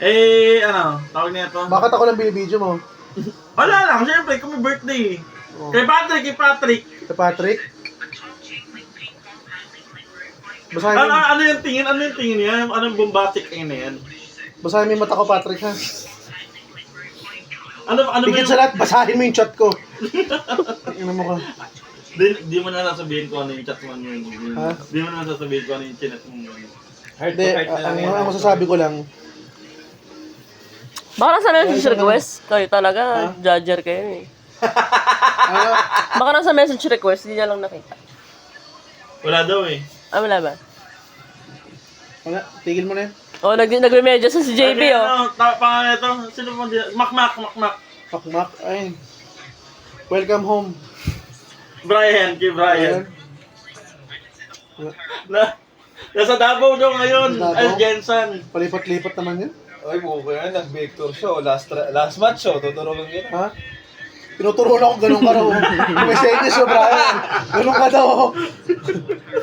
Tawag niya to. Bakit ako lang binibidyo mo? Wala lang, syempre, kung may birthday. Oh. Kay Patrick. Sa Patrick? Basahin mo, Ano yung tingin? Ano yung tingin niya? Anong bombastic na yan? basahin mo yung mata ko, Patrick, ha? Ano ba Higit yung... sa lahat, basahin mo yung chat ko. Tingnan mo ka. Di mo na sasabihin ko ano yung chat mo yun. Ha? Di mo na sasabihin ko ano yung chinat mo yun. Heart Hindi, to heart na lang yan. ang masasabi ko lang, Baka nasa message request. Kayo talaga, Ha? judger kayo eh. ano, Baka nasa message request, hindi niya lang nakita. Wala daw eh. Ah, wala ba? wala, tigil mo na yan. Oh, nagre-medyo sa si JB, oh. Pangalan ito. Sino mo din? Makmak. Makmak, ay. Welcome home. Brian, kay Brian. Ayan. Nasa Davao daw ngayon. Davao? Ay, Jensen. Palipat-lipat naman yun. Ay, buko yan. Nag-Victor show. Last match show. Tuturo lang yun. Ha? Tinuturuan ako, ganun ka raw. Kung may senyas yo, Brian. Ganun ka daw.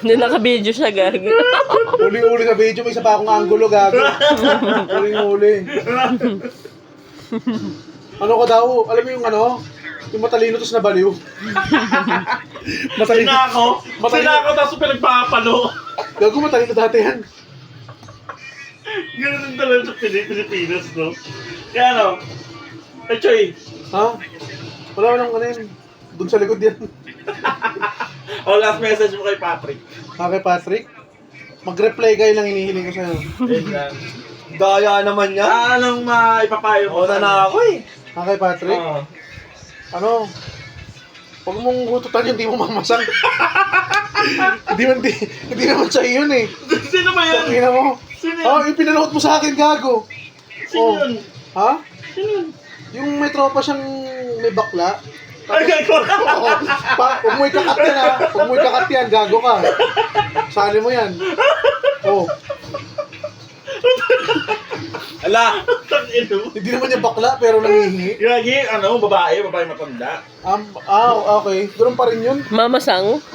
Hindi naka-video siya, gag. Uli-uli sa video, may isa pa akong angulo, gago. Uli-uli. Ano ka daw? Alam mo yung ano? Yung matalino tapos nabaliw. Matalino. Sinako, tapos pinagpapalo. Gago, matalino dati yan. Ganun din talaga sa Pilipinas, no? Kaya ano? Choy. Ha? Wala nang ano yun. Doon sa likod yan. Last message mo kay Patrick. Kay Patrick, mag-reply kayo lang hinihiling ko sa'yo. Daya naman yan. Anong maipapayo mo? Una na ako eh. Kay Patrick, Oo. ano? Huwag mong hututan yun, hindi mo mamasang. hindi naman sa'yo yun eh. Sino ba yan? Tingnan mo. Sino yun? Oh, yung pinanood mo sa akin, gago. Sino yun? Ha? Sino yun? Yung may tropa siyang may bakla. Ay, gago. Oo. Huwag mo ikakat yan, ha? Huwag mo ikakat yan, gago ka. Sali mo yan. Oh. Ala! Tangin mo. Hindi naman niya bakla, pero nangihingi. Gagi, babae matanda. Okay. Ganun pa rin yun. Mamasang.